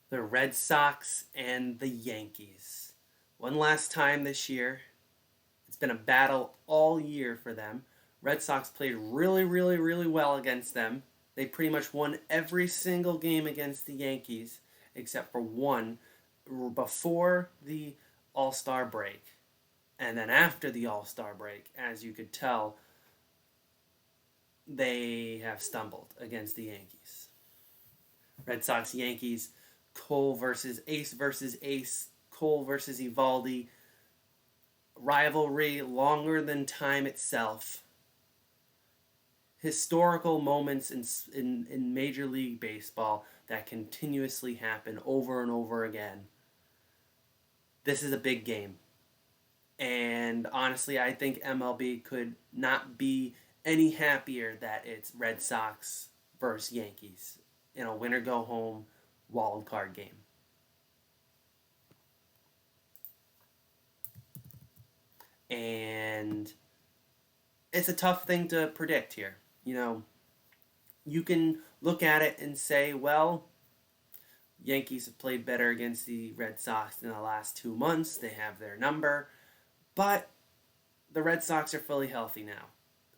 The Red Sox and the Yankees. One last time this year. It's been a battle all year for them. Red Sox played really, really, really well against them. They pretty much won every single game against the Yankees except for one before the All Star break. And then after the All Star break, as you could tell, they have stumbled against the Yankees. Red Sox Yankees, Cole versus Ace, Cole versus Evaldi. Rivalry longer than time itself. Historical moments in Major League Baseball that continuously happen over and over again. This is a big game. And honestly, I think MLB could not be any happier that it's Red Sox versus Yankees in a winner go home wild card game. And it's a tough thing to predict here. You can look at it and say, well, Yankees have played better against the Red Sox in the last 2 months. They have their number. But the Red Sox are fully healthy now.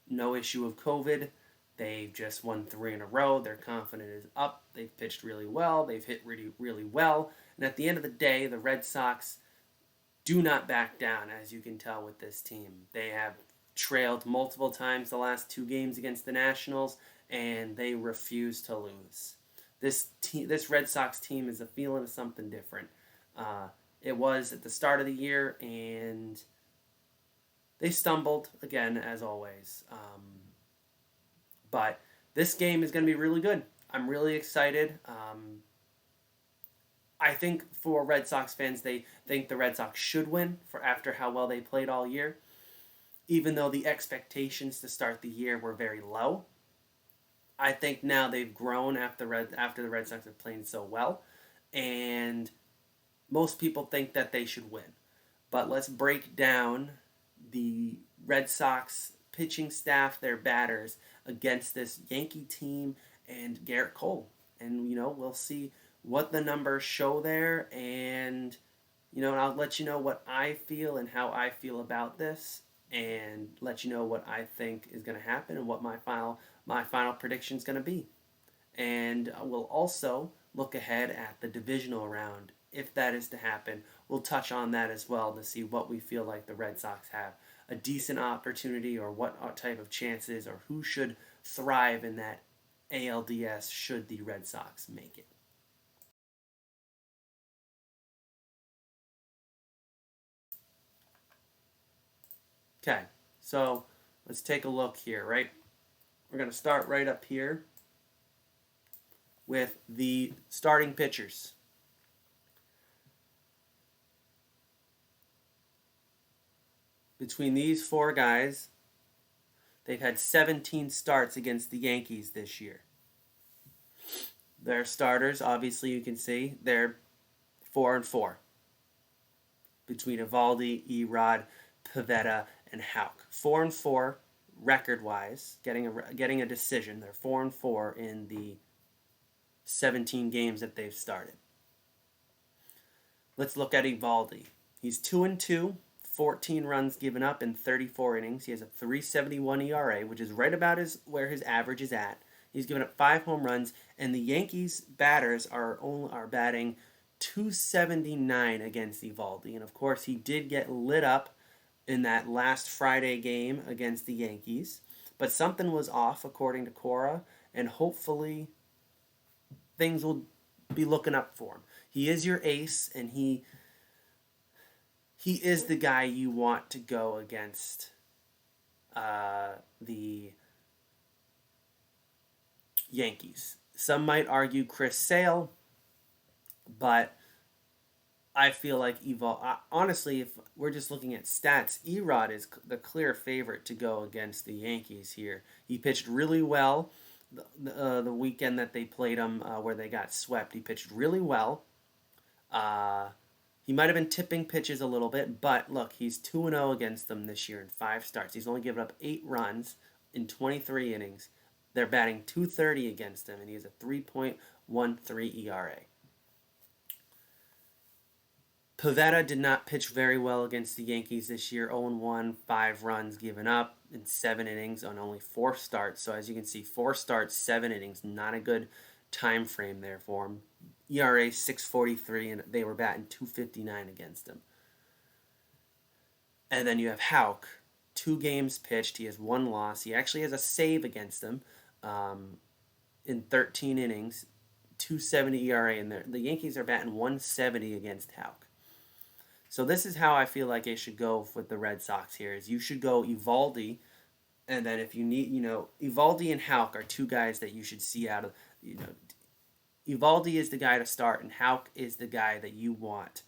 No issue of COVID. They've just won 3 in a row. Their confidence is up. They've pitched really well. They've hit really, really well. And at the end of the day, the Red Sox do not back down, as you can tell with this team. They have trailed multiple times the last 2 games against the Nationals, and they refuse to lose. This Red Sox team is a feeling of something different. It was at the start of the year, and they stumbled again, as always. But this game is going to be really good. I'm really excited. I think for Red Sox fans, they think the Red Sox should win after how well they played all year, even though the expectations to start the year were very low. I think now they've grown after the Red Sox have played so well, and most people think that they should win. But let's break down the Red Sox pitching staff, their batters, against this Yankee team and Garrett Cole. And, we'll see what the numbers show there. And, I'll let you know what I feel and how I feel about this. And let you know what I think is going to happen and what my final prediction is going to be. And we'll also look ahead at the divisional round. If that is to happen, we'll touch on that as well to see what we feel like the Red Sox have a decent opportunity or what type of chances or who should thrive in that ALDS should the Red Sox make it. Okay, so let's take a look here, right? We're going to start right up here with the starting pitchers. Between these 4 guys, they've had 17 starts against the Yankees this year. Their starters, obviously you can see, they're 4-4. Between Evaldi, Erod, Pivetta, and Houck. 4-4 record-wise, getting a decision. They're 4-4 in the 17 games that they've started. Let's look at Evaldi. He's 2-2, 14 runs given up in 34 innings. He has a 3.71 ERA, which is right about where his average is at. He's given up 5 home runs, and the Yankees batters are batting 279 against Evaldi. And of course, he did get lit up in that last Friday game against the Yankees. But something was off, according to Cora, and hopefully things will be looking up for him. He is your ace, and he is the guy you want to go against the Yankees. Some might argue Chris Sale, but I feel like honestly, if we're just looking at stats, Erod is the clear favorite to go against the Yankees here. He pitched really well the weekend that they played him, where they got swept. He pitched really well. He might have been tipping pitches a little bit, but look, he's 2-0 against them this year in 5 starts. He's only given up 8 runs in 23 innings. They're batting .230 against him, and he has a 3.13 ERA. Pivetta did not pitch very well against the Yankees this year. 0-1, 5 runs given up in 7 innings on only 4 starts. So as you can see, 4 starts, 7 innings. Not a good time frame there for him. ERA 6.43, and they were batting 2.59 against him. And then you have Houck, 2 games pitched. He has 1 loss. He actually has a save against them in 13 innings, 2.70 ERA. And the Yankees are batting 1.70 against Houck. So this is how I feel like it should go with the Red Sox here. Is you should go Eovaldi, and then if you need, Eovaldi and Houck are 2 guys that you should see out of, Eovaldi is the guy to start, and Houck is the guy that you want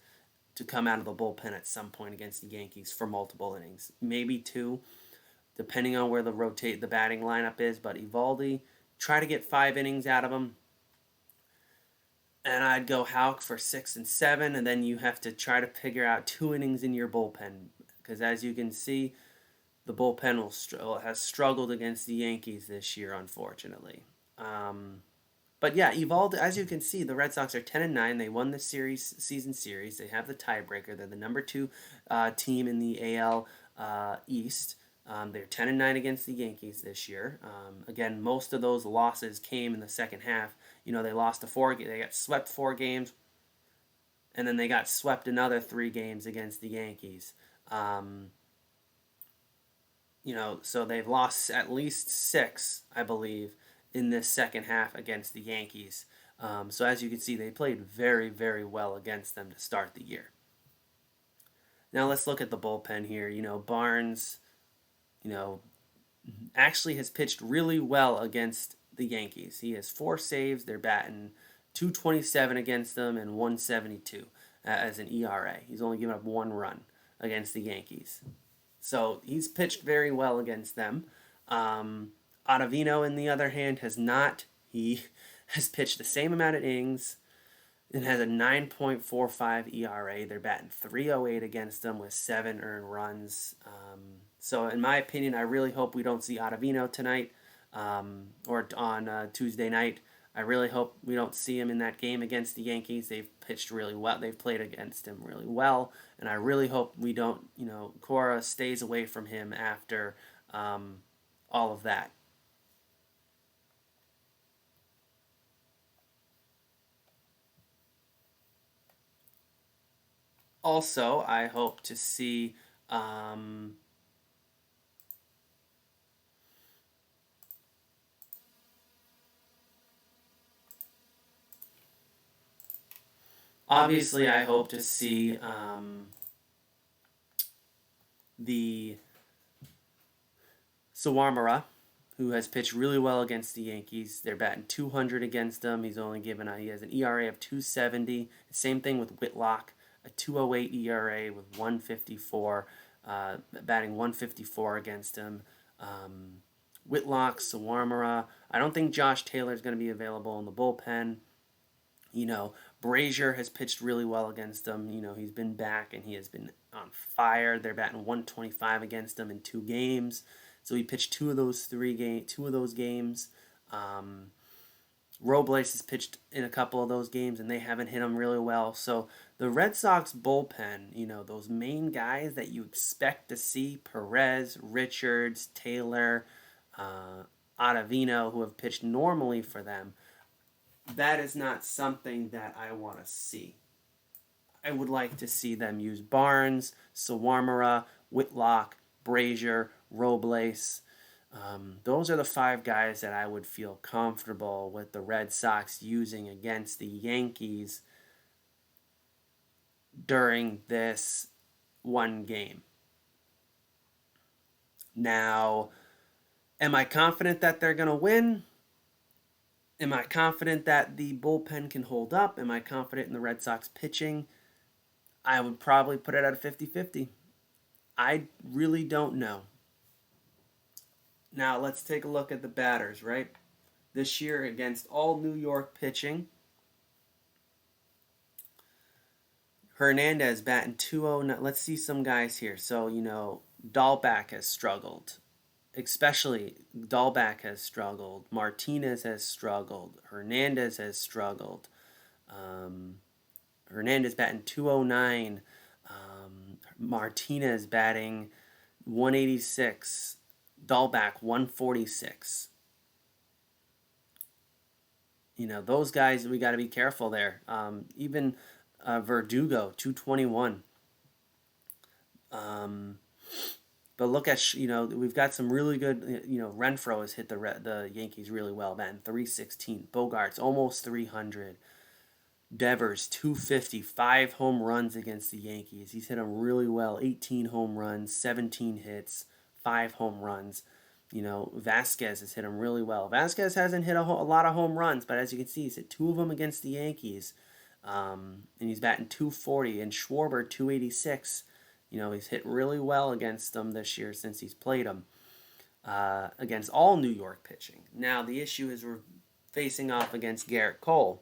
to come out of the bullpen at some point against the Yankees for multiple innings, maybe 2, depending on where the batting lineup is. But Eovaldi, try to get 5 innings out of him. And I'd go Houck for 6 and 7, and then you have to try to figure out 2 innings in your bullpen. Because as you can see, the bullpen has struggled against the Yankees this year, unfortunately. But yeah, Eovaldi, as you can see, the Red Sox are 10-9. They won the season series. They have the tiebreaker. They're the number 2 team in the AL East. They're 10-9 against the Yankees this year. Again, most of those losses came in the second half. They lost they got swept 4 games, and then they got swept another 3 games against the Yankees. So they've lost at least 6, I believe, in this second half against the Yankees. So as you can see, they played very, very well against them to start the year. Now let's look at the bullpen here. Barnes, actually has pitched really well against the Yankees. He has 4 saves. They're batting 227 against them and 172 as an ERA. He's only given up 1 run against the Yankees. So he's pitched very well against them. Ottavino, on the other hand, has not. He has pitched the same amount of innings and has a 9.45 ERA. They're batting 308 against them with 7 earned runs. So in my opinion, I really hope we don't see Ottavino tonight or on Tuesday night. I really hope we don't see him in that game against the Yankees. They've pitched really well. They've played against him really well. And I really hope we don't, Cora stays away from him after all of that. Also, I hope to see obviously, I hope to see the Sawamura, who has pitched really well against the Yankees. They're batting 200 against him. He has an ERA of 2.70. Same thing with Whitlock, a 2.08 ERA with 1.54, batting 1.54 against him. Whitlock, Sawamura. I don't think Josh Taylor is going to be available in the bullpen. Brazier has pitched really well against them. He's been back and he has been on fire. They're batting 125 against him in 2 games. So he pitched 2 of those games. Robles has pitched in a couple of those games and they haven't hit him really well. So the Red Sox bullpen, those main guys that you expect to see, Perez, Richards, Taylor, Ottavino, who have pitched normally for them, that is not something that I want to see. I would like to see them use Barnes, Sawamura, Whitlock, Brazier, Robles. Those are the 5 guys that I would feel comfortable with the Red Sox using against the Yankees during this one game. Now, am I confident that they're going to win? Am I confident that the bullpen can hold up? Am I confident in the Red Sox pitching? I would probably put it at a 50-50. I really don't know. Now, let's take a look at the batters, right? This year against all New York pitching, Hernandez batting 209. Let's see some guys here. So, Dahlback has struggled. Especially Dahlback has struggled. Martinez has struggled. Hernandez has struggled. Hernandez batting 209. Martinez batting 186. Dahlback 146. Those guys, we got to be careful there. Even Verdugo 221. But look at we've got some really good. Renfroe has hit the Yankees really well, batting 316. Bogarts almost 300. Devers 250, 5 home runs against the Yankees. He's hit them really well. 18 home runs, 17 hits, 5 home runs. Vasquez has hit him really well. Vasquez hasn't hit a lot of home runs, but as you can see, he's hit 2 of them against the Yankees. And he's batting 240. And Schwarber 286. He's hit really well against them this year since he's played them. Against all New York pitching. Now, the issue is we're facing off against Garrett Cole.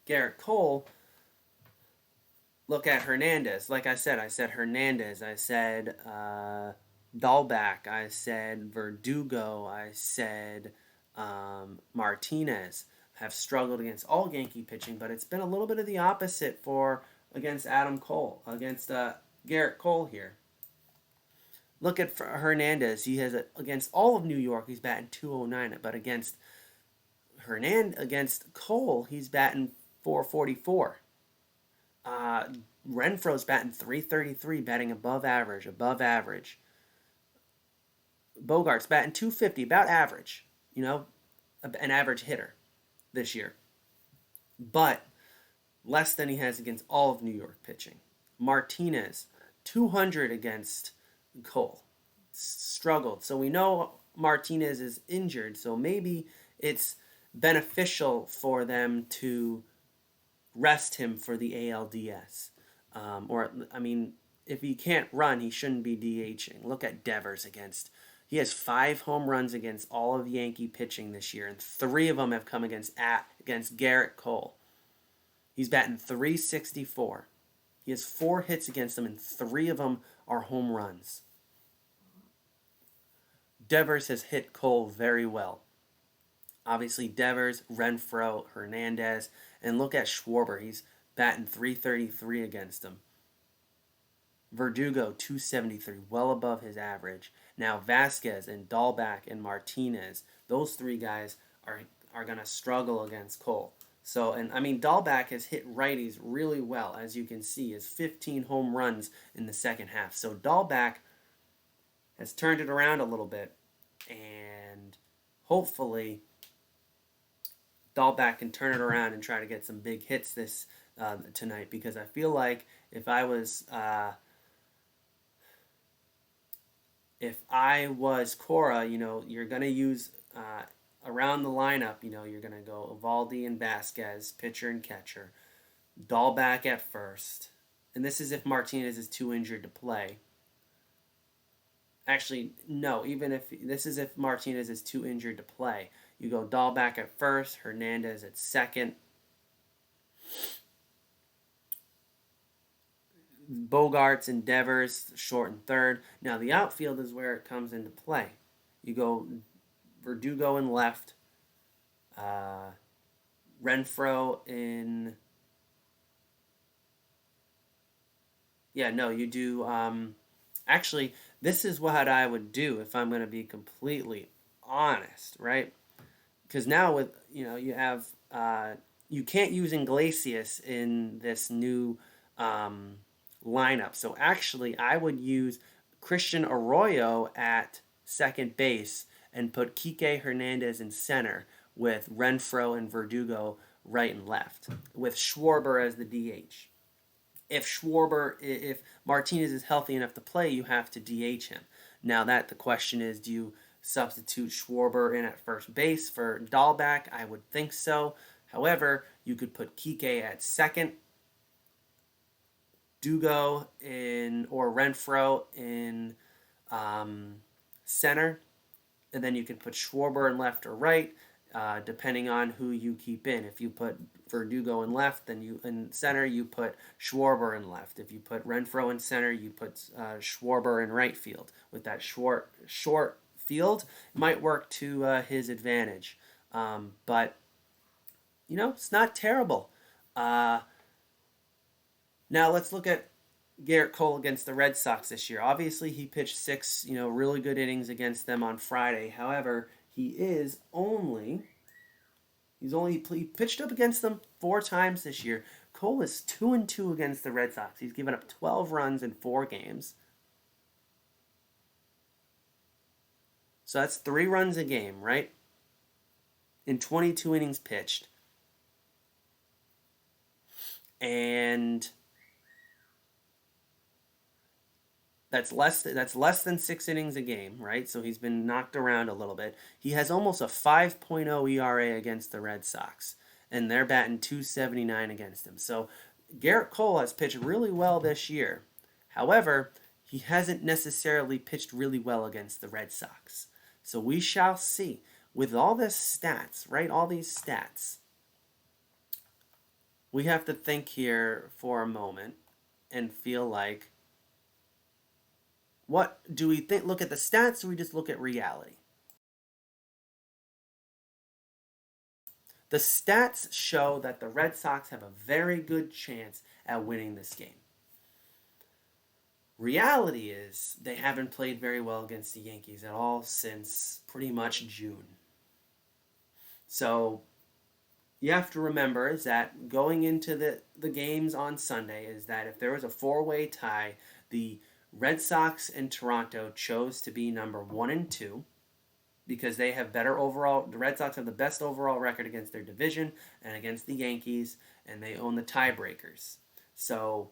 Garrett Cole, look at Hernandez. Like I said Hernandez. I said Dahlback. I said Verdugo. I said Martinez have struggled against all Yankee pitching, but it's been a little bit of the opposite against Garrett Cole here. Look at Hernandez. He has against all of New York, he's batting 209, but against Cole, he's batting 444. Renfroe's batting 333, batting above average. Bogart's batting 250, about average. An average hitter this year. But less than he has against all of New York pitching. Martinez, 200 against Cole. Struggled. So we know Martinez is injured, so maybe it's beneficial for them to rest him for the ALDS. If he can't run, he shouldn't be DHing. Look at Devers he has 5 home runs against all of Yankee pitching this year, and 3 of them have come against Garrett Cole. He's batting 364. He has 4 hits against them, and 3 of them are home runs. Devers has hit Cole very well. Obviously, Devers, Renfroe, Hernandez, and look at Schwarber. He's batting 333 against him. Verdugo, 273, well above his average. Now, Vasquez and Dahlback and Martinez, those 3 guys are going to struggle against Cole. So, Dahlback has hit righties really well, as you can see. He has 15 home runs in the second half. So, Dahlback has turned it around a little bit, and hopefully Dahlback can turn it around and try to get some big hits this tonight, because I feel like if I was Cora, you're going to use around the lineup, you're going to go Evaldi and Vasquez, pitcher and catcher, Dahlback at first, and this is if Martinez is too injured to play. Actually, no, this is if Martinez is too injured to play. You go Dahlback at first, Hernandez at second, Bogarts and Devers short and third. Now the outfield is where it comes into play. You go Verdugo in left, Renfroe in. Yeah, no, you do. Actually, this is what I would do if I'm going to be completely honest, right? Because now with you have you can't use Iglesias in this new lineup. So actually, I would use Christian Arroyo at second base and put Kike Hernandez in center with Renfroe and Verdugo right and left, with Schwarber as the DH. If Martinez is healthy enough to play, you have to DH him. Now the question is, do you substitute Schwarber in at first base for Dahlback? I would think so. However, you could put Kike at second, Dugo or Renfroe in center, and then you can put Schwarber in left or right, depending on who you keep in. If you put Verdugo in left, then in center you put Schwarber in left. If you put Renfroe in center, you put Schwarber in right field. With that short field, it might work to his advantage. But it's not terrible. Uh, Now let's look at Garrett Cole against the Red Sox this year. Obviously, he pitched six, really good innings against them on Friday. However, he pitched up against them 4 times this year. Cole is 2-2 against the Red Sox. He's given up 12 runs in 4 games. So that's 3 runs a game, right? In 22 innings pitched. And that's less than 6 innings a game, right? So he's been knocked around a little bit. He has almost a 5.0 ERA against the Red Sox, and they're batting 279 against him. So Garrett Cole has pitched really well this year. However, he hasn't necessarily pitched really well against the Red Sox. So we shall see. With all this stats, right? All these stats, we have to think here for a moment and feel like, what do we think? Look at the stats, or we just look at reality? The stats show that the Red Sox have a very good chance at winning this game. Reality is they haven't played very well against the Yankees at all since pretty much June. So you have to remember is that going into the games on Sunday is that if there was a 4-way tie, the Red Sox and Toronto chose to be number 1 and 2 because they have better overall. The Red Sox have the best overall record against their division and against the Yankees, and they own the tiebreakers. So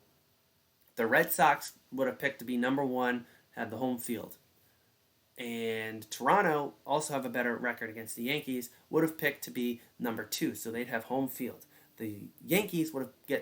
the Red Sox would have picked to be number 1, have the home field. And Toronto also have a better record against the Yankees, would have picked to be number 2, so they'd have home field. The Yankees would have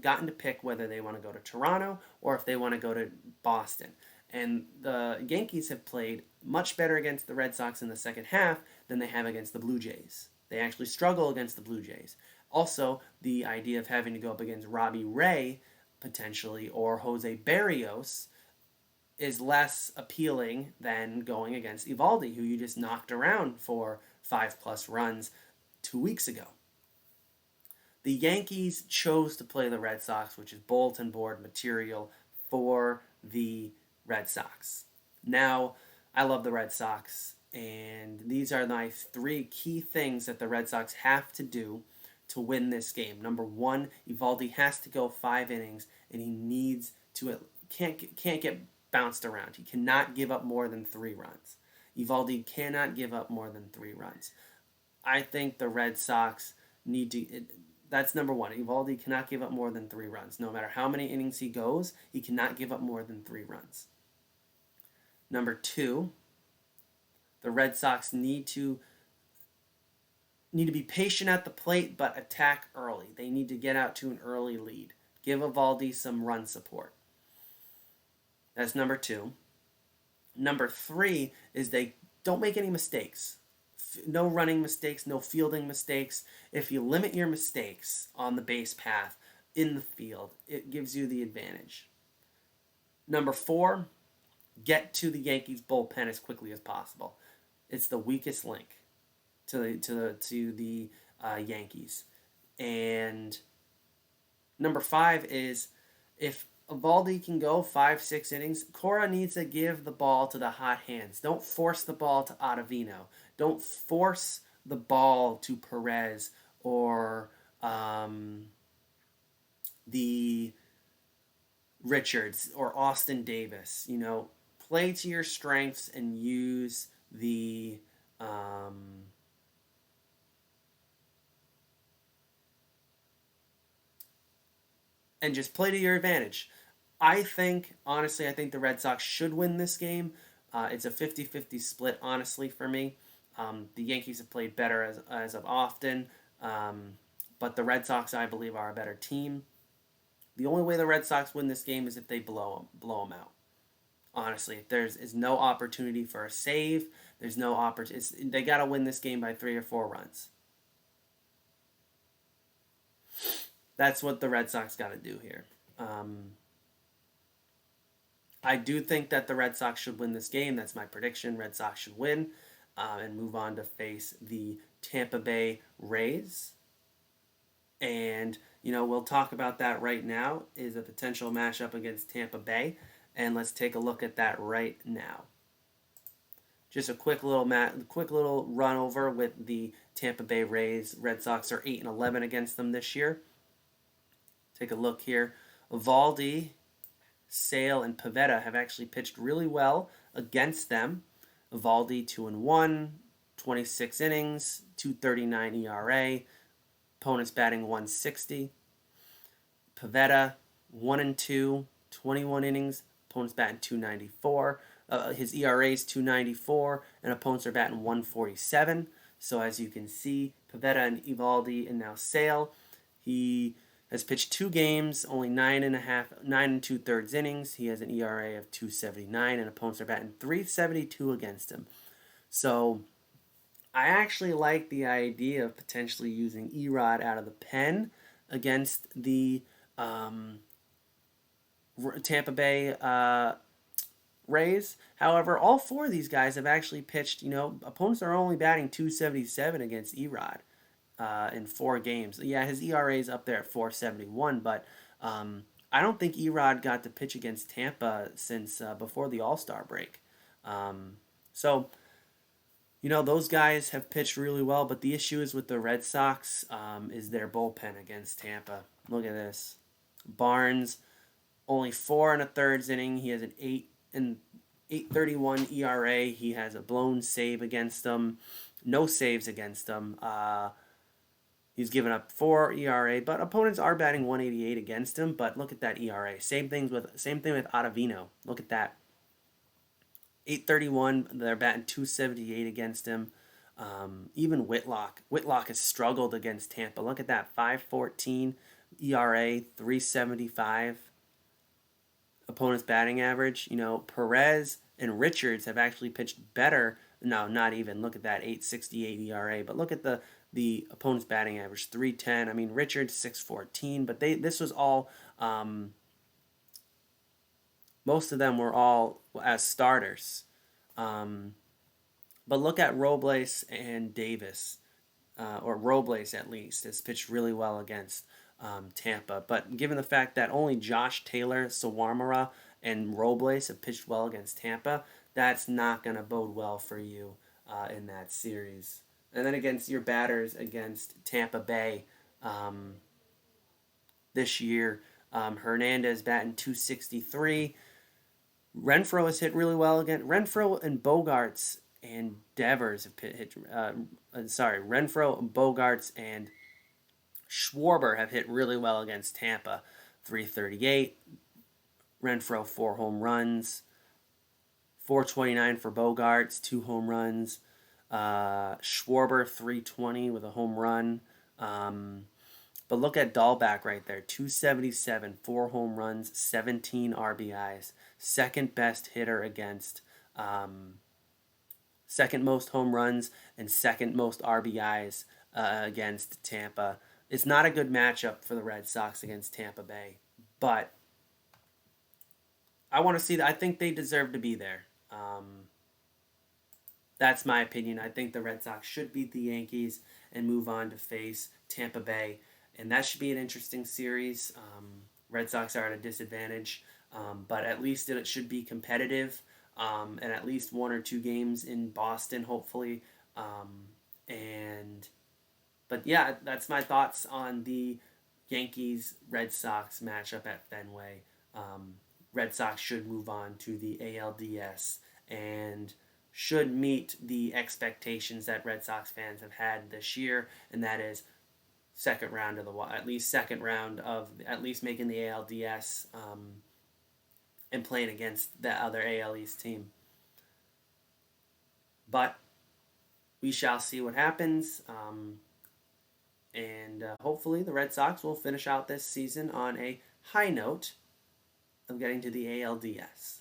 gotten to pick whether they want to go to Toronto or if they want to go to Boston. And the Yankees have played much better against the Red Sox in the second half than they have against the Blue Jays. They actually struggle against the Blue Jays. Also, the idea of having to go up against Robbie Ray, potentially, or Jose Barrios, is less appealing than going against Eovaldi, who you just knocked around for 5+ runs 2 weeks ago. The Yankees chose to play the Red Sox, which is bulletin board material for the Red Sox. Now, I love the Red Sox, and these are my 3 key things that the Red Sox have to do to win this game. Number 1, Eovaldi has to go 5 innings, and he needs to can't get bounced around. He cannot give up more than 3 runs. Eovaldi cannot give up more than 3 runs. I think the Red Sox need to. That's number 1. Eovaldi cannot give up more than 3 runs. No matter how many innings he goes, he cannot give up more than 3 runs. Number 2, the Red Sox need to be patient at the plate, but attack early. They need to get out to an early lead. Give Eovaldi some run support. That's number 2. Number 3 is they don't make any mistakes. No running mistakes, no fielding mistakes. If you limit your mistakes on the base path in the field, it gives you the advantage. Number 4, get to the Yankees bullpen as quickly as possible. It's the weakest link to the Yankees. And number 5 is if Eovaldi can go 5-6 innings, Cora needs to give the ball to the hot hands. Don't force the ball to Ottavino. Don't force the ball to Perez or the Richards or Austin Davis. Play to your strengths and use the and just play to your advantage. Honestly, I think the Red Sox should win this game. It's a 50-50 split, honestly, for me. The Yankees have played better as of often, but the Red Sox, I believe, are a better team. The only way the Red Sox win this game is if they blow them out. Honestly, if there's no opportunity for a save, there's no opportunity. They got to win this game by 3 or 4 runs. That's what the Red Sox got to do here. I do think that the Red Sox should win this game. That's my prediction. Red Sox should win and move on to face the Tampa Bay Rays. And, we'll talk about that right now, is a potential matchup against Tampa Bay. And let's take a look at that right now. Just a quick little run over with the Tampa Bay Rays. Red Sox are 8-11 against them this year. Take a look here. Eovaldi, Sale, and Pivetta have actually pitched really well against them. Eovaldi 2-1, 26 innings, 2.39 ERA. Opponents batting 160. Pivetta 1-2, 21 innings. Opponents batting 294. His ERA is 294, and opponents are batting 147. So as you can see, Pivetta and Eovaldi and now Sale. He has pitched 2 games, only 9 2/3 innings. He has an ERA of 2.79, and opponents are batting 3.72 against him. So I actually like the idea of potentially using Erod out of the pen against the Tampa Bay Rays. However, all 4 of these guys have actually pitched, opponents are only batting 277 against Erod in 4 games. Yeah, his ERA is up there at 4.71, but I don't think Erod got to pitch against Tampa since before the All-Star break. So, those guys have pitched really well, but the issue is with the Red Sox is their bullpen against Tampa. Look at this. Barnes, only 4 1/3 inning. He has an 8.31 ERA. He has a blown save against them. No saves against them. He's given up 4 ERA, but opponents are batting 188 against him. But look at that ERA. Same thing with Ottavino. Look at that. 8.31. They're batting 278 against him. Even Whitlock. Whitlock has struggled against Tampa. Look at that. 5.14 ERA, 3.75. Opponent's batting average. Perez and Richards have actually pitched better. No, not even. Look at that, 8.68 ERA. But look at the opponent's batting average, 3.10. I mean, Richards 6.14. But this was all. Most of them were all as starters. But look at Robles and Davis, or Robles at least, has pitched really well against Tampa. But given the fact that only Josh Taylor, Sawamura, and Robles have pitched well against Tampa, that's not going to bode well for you in that series. And then against your batters against Tampa Bay this year, Hernandez batting 263. Renfroe has hit really well again. Renfroe and Bogarts and Devers have Renfroe, Bogarts, and Schwarber have hit really well against Tampa. 338. Renfroe 4 home runs. 429 for Bogarts, 2 home runs. Schwarber 320 with a home run. But look at Dahlback right there, 277, 4 home runs, 17 RBIs. Second best hitter against, second most home runs and second most RBIs against Tampa. It's not a good matchup for the Red Sox against Tampa Bay, but I want to see that. I think they deserve to be there. That's my opinion. I think the Red Sox should beat the Yankees and move on to face Tampa Bay. And that should be an interesting series. Red Sox are at a disadvantage, but at least it should be competitive, and at least 1 or 2 games in Boston, hopefully. But yeah, that's my thoughts on the Yankees-Red Sox matchup at Fenway. Red Sox should move on to the ALDS and should meet the expectations that Red Sox fans have had this year, and that is second round of at least making the ALDS and playing against the other AL East team. But we shall see what happens, and hopefully the Red Sox will finish out this season on a high note of getting to the ALDS.